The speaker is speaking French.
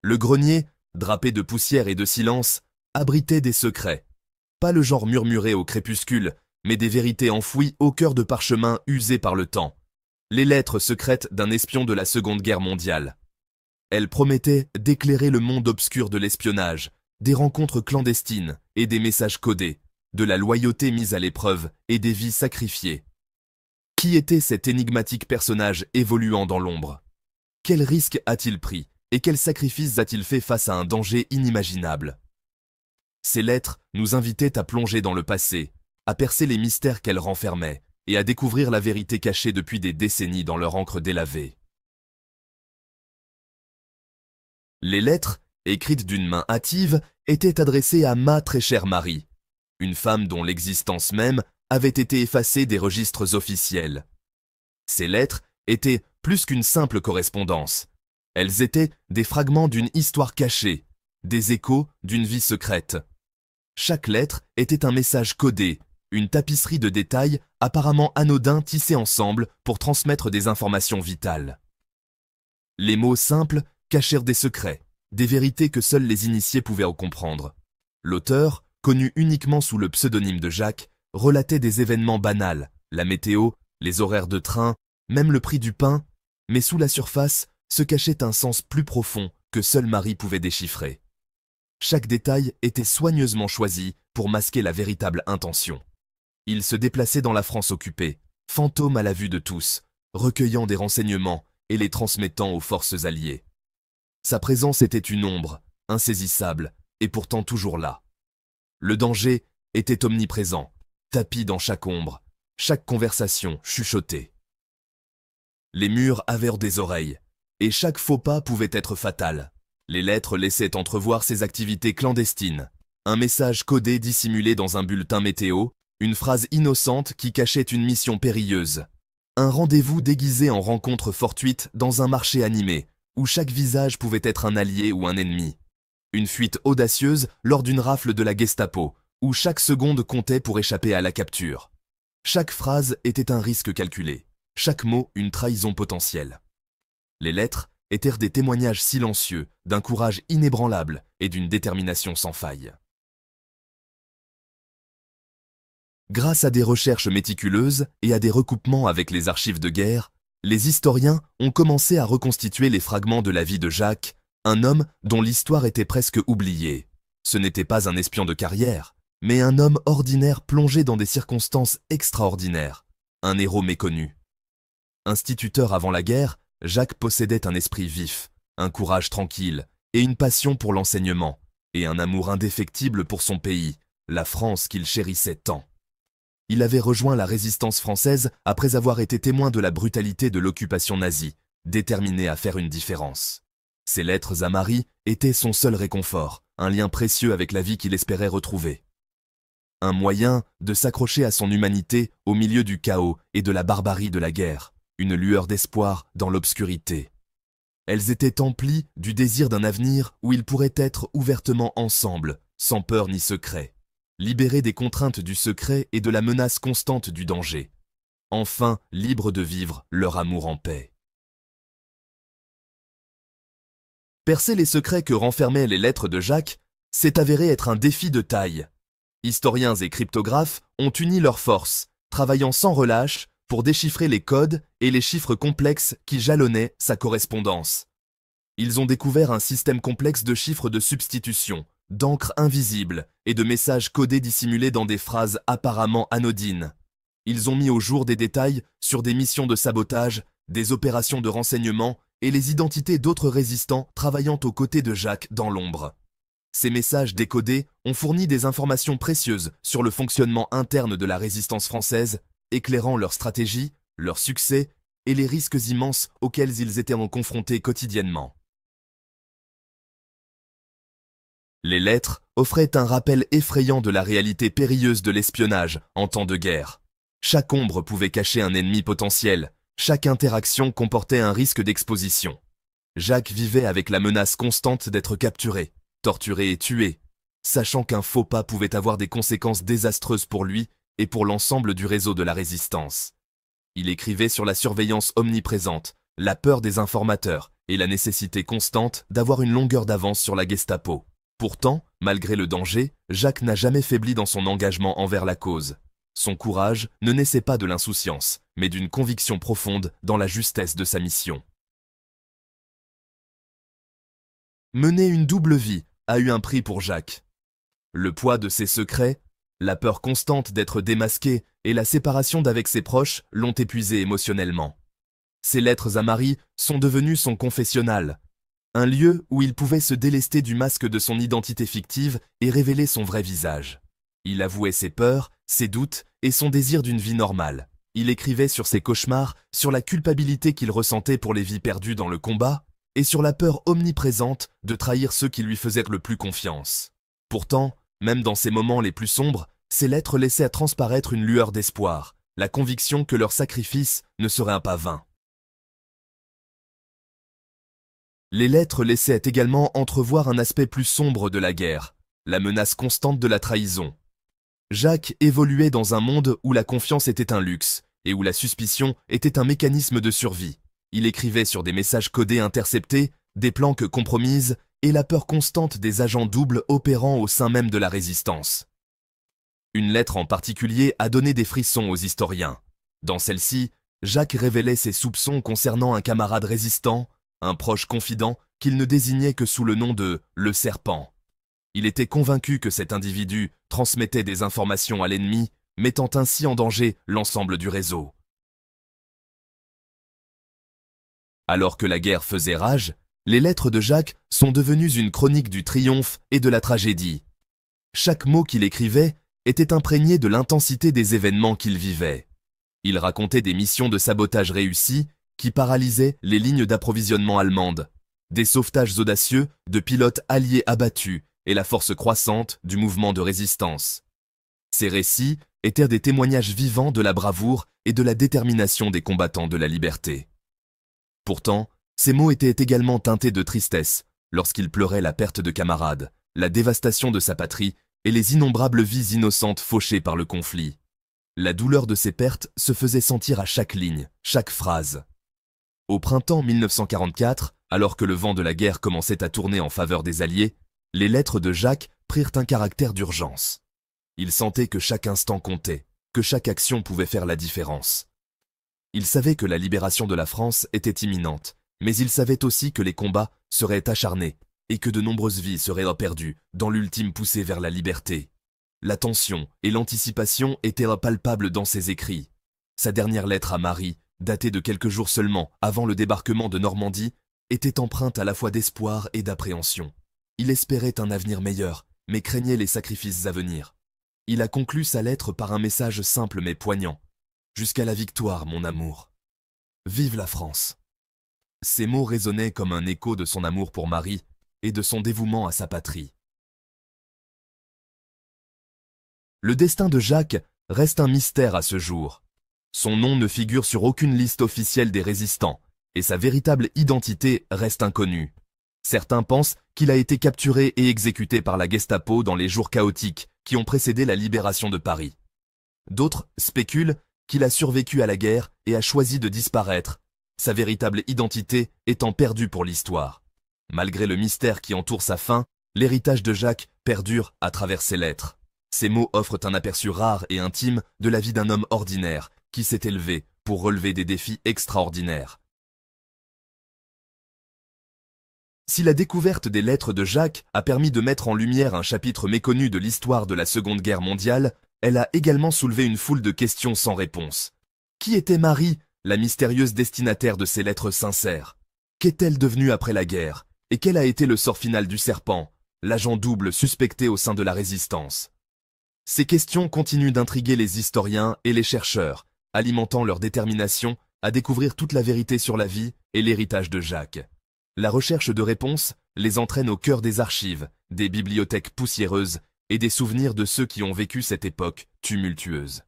Le grenier, drapé de poussière et de silence, abritait des secrets. Pas le genre murmuré au crépuscule, mais des vérités enfouies au cœur de parchemins usés par le temps. Les lettres secrètes d'un espion de la Seconde Guerre mondiale. Elles promettaient d'éclairer le monde obscur de l'espionnage, des rencontres clandestines et des messages codés, de la loyauté mise à l'épreuve et des vies sacrifiées. Qui était cet énigmatique personnage évoluant dans l'ombre? Quel risque a-t-il pris et quels sacrifices a-t-il fait face à un danger inimaginable? Ces lettres nous invitaient à plonger dans le passé, à percer les mystères qu'elles renfermaient et à découvrir la vérité cachée depuis des décennies dans leur encre délavée. Les lettres, écrites d'une main hâtive, étaient adressées à ma très chère Marie, une femme dont l'existence même avait été effacée des registres officiels. Ces lettres étaient plus qu'une simple correspondance. Elles étaient des fragments d'une histoire cachée, des échos d'une vie secrète. Chaque lettre était un message codé, une tapisserie de détails apparemment anodins tissés ensemble pour transmettre des informations vitales. Les mots simples cachèrent des secrets, des vérités que seuls les initiés pouvaient en comprendre. L'auteur, connu uniquement sous le pseudonyme de Jacques, relatait des événements banals, la météo, les horaires de train, même le prix du pain, mais sous la surface se cachait un sens plus profond que seule Marie pouvait déchiffrer. Chaque détail était soigneusement choisi pour masquer la véritable intention. Il se déplaçait dans la France occupée, fantôme à la vue de tous, recueillant des renseignements et les transmettant aux forces alliées. Sa présence était une ombre, insaisissable, et pourtant toujours là. Le danger était omniprésent, tapi dans chaque ombre, chaque conversation chuchotée. Les murs avaient des oreilles, et chaque faux pas pouvait être fatal. Les lettres laissaient entrevoir ses activités clandestines, un message codé dissimulé dans un bulletin météo, une phrase innocente qui cachait une mission périlleuse, un rendez-vous déguisé en rencontre fortuite dans un marché animé, où chaque visage pouvait être un allié ou un ennemi. Une fuite audacieuse lors d'une rafle de la Gestapo, où chaque seconde comptait pour échapper à la capture. Chaque phrase était un risque calculé, chaque mot une trahison potentielle. Les lettres étaient des témoignages silencieux, d'un courage inébranlable et d'une détermination sans faille. Grâce à des recherches méticuleuses et à des recoupements avec les archives de guerre, les historiens ont commencé à reconstituer les fragments de la vie de Jacques, un homme dont l'histoire était presque oubliée. Ce n'était pas un espion de carrière, mais un homme ordinaire plongé dans des circonstances extraordinaires, un héros méconnu. Instituteur avant la guerre, Jacques possédait un esprit vif, un courage tranquille et une passion pour l'enseignement, et un amour indéfectible pour son pays, la France qu'il chérissait tant. Il avait rejoint la résistance française après avoir été témoin de la brutalité de l'occupation nazie, déterminé à faire une différence. Ses lettres à Marie étaient son seul réconfort, un lien précieux avec la vie qu'il espérait retrouver. Un moyen de s'accrocher à son humanité au milieu du chaos et de la barbarie de la guerre, une lueur d'espoir dans l'obscurité. Elles étaient emplies du désir d'un avenir où ils pourraient être ouvertement ensemble, sans peur ni secret, libérés des contraintes du secret et de la menace constante du danger, enfin libres de vivre leur amour en paix. Percer les secrets que renfermaient les lettres de Jacques s'est avéré être un défi de taille. Historiens et cryptographes ont uni leurs forces, travaillant sans relâche pour déchiffrer les codes et les chiffres complexes qui jalonnaient sa correspondance. Ils ont découvert un système complexe de chiffres de substitution, d'encre invisible et de messages codés dissimulés dans des phrases apparemment anodines. Ils ont mis au jour des détails sur des missions de sabotage, des opérations de renseignement et les identités d'autres résistants travaillant aux côtés de Jacques dans l'ombre. Ces messages décodés ont fourni des informations précieuses sur le fonctionnement interne de la résistance française, éclairant leur stratégie, leur succès et les risques immenses auxquels ils étaient confrontés quotidiennement. Les lettres offraient un rappel effrayant de la réalité périlleuse de l'espionnage en temps de guerre. Chaque ombre pouvait cacher un ennemi potentiel, chaque interaction comportait un risque d'exposition. Jacques vivait avec la menace constante d'être capturé, torturé et tué, sachant qu'un faux pas pouvait avoir des conséquences désastreuses pour lui et pour l'ensemble du réseau de la résistance. Il écrivait sur la surveillance omniprésente, la peur des informateurs et la nécessité constante d'avoir une longueur d'avance sur la Gestapo. Pourtant, malgré le danger, Jacques n'a jamais faibli dans son engagement envers la cause. Son courage ne naissait pas de l'insouciance, mais d'une conviction profonde dans la justesse de sa mission. Mener une double vie a eu un prix pour Jacques. Le poids de ses secrets, la peur constante d'être démasqué et la séparation d'avec ses proches l'ont épuisé émotionnellement. Ses lettres à Marie sont devenues son confessionnal, un lieu où il pouvait se délester du masque de son identité fictive et révéler son vrai visage. Il avouait ses peurs, ses doutes et son désir d'une vie normale. Il écrivait sur ses cauchemars, sur la culpabilité qu'il ressentait pour les vies perdues dans le combat, et sur la peur omniprésente de trahir ceux qui lui faisaient le plus confiance. Pourtant, même dans ces moments les plus sombres, ces lettres laissaient transparaître une lueur d'espoir, la conviction que leur sacrifice ne serait un pas vain. Les lettres laissaient également entrevoir un aspect plus sombre de la guerre, la menace constante de la trahison. Jacques évoluait dans un monde où la confiance était un luxe et où la suspicion était un mécanisme de survie. Il écrivait sur des messages codés interceptés, des planques compromises et la peur constante des agents doubles opérant au sein même de la résistance. Une lettre en particulier a donné des frissons aux historiens. Dans celle-ci, Jacques révélait ses soupçons concernant un camarade résistant, un proche confident qu'il ne désignait que sous le nom de « le serpent ». Il était convaincu que cet individu transmettait des informations à l'ennemi, mettant ainsi en danger l'ensemble du réseau. Alors que la guerre faisait rage, les lettres de Jacques sont devenues une chronique du triomphe et de la tragédie. Chaque mot qu'il écrivait était imprégné de l'intensité des événements qu'il vivait. Il racontait des missions de sabotage réussies qui paralysaient les lignes d'approvisionnement allemandes, des sauvetages audacieux de pilotes alliés abattus et la force croissante du mouvement de résistance. Ces récits étaient des témoignages vivants de la bravoure et de la détermination des combattants de la liberté. Pourtant, ces mots étaient également teintés de tristesse lorsqu'il pleurait la perte de camarades, la dévastation de sa patrie et les innombrables vies innocentes fauchées par le conflit. La douleur de ces pertes se faisait sentir à chaque ligne, chaque phrase. Au printemps 1944, alors que le vent de la guerre commençait à tourner en faveur des Alliés, les lettres de Jacques prirent un caractère d'urgence. Il sentait que chaque instant comptait, que chaque action pouvait faire la différence. Il savait que la libération de la France était imminente, mais il savait aussi que les combats seraient acharnés et que de nombreuses vies seraient perdues dans l'ultime poussée vers la liberté. La tension et l'anticipation étaient palpables dans ses écrits. Sa dernière lettre à Marie, datée de quelques jours seulement avant le débarquement de Normandie, était empreinte à la fois d'espoir et d'appréhension. Il espérait un avenir meilleur, mais craignait les sacrifices à venir. Il a conclu sa lettre par un message simple mais poignant. « Jusqu'à la victoire, mon amour. Vive la France !» Ces mots résonnaient comme un écho de son amour pour Marie et de son dévouement à sa patrie. Le destin de Jacques reste un mystère à ce jour. Son nom ne figure sur aucune liste officielle des résistants et sa véritable identité reste inconnue. Certains pensent qu'il a été capturé et exécuté par la Gestapo dans les jours chaotiques qui ont précédé la libération de Paris. D'autres spéculent qu'il a survécu à la guerre et a choisi de disparaître, sa véritable identité étant perdue pour l'histoire. Malgré le mystère qui entoure sa fin, l'héritage de Jacques perdure à travers ses lettres. Ces mots offrent un aperçu rare et intime de la vie d'un homme ordinaire qui s'est élevé pour relever des défis extraordinaires. Si la découverte des lettres de Jacques a permis de mettre en lumière un chapitre méconnu de l'histoire de la Seconde Guerre mondiale, elle a également soulevé une foule de questions sans réponse. Qui était Marie, la mystérieuse destinataire de ces lettres sincères? Qu'est-elle devenue après la guerre? Et quel a été le sort final du serpent, l'agent double suspecté au sein de la résistance? Ces questions continuent d'intriguer les historiens et les chercheurs, alimentant leur détermination à découvrir toute la vérité sur la vie et l'héritage de Jacques. La recherche de réponses les entraîne au cœur des archives, des bibliothèques poussiéreuses et des souvenirs de ceux qui ont vécu cette époque tumultueuse.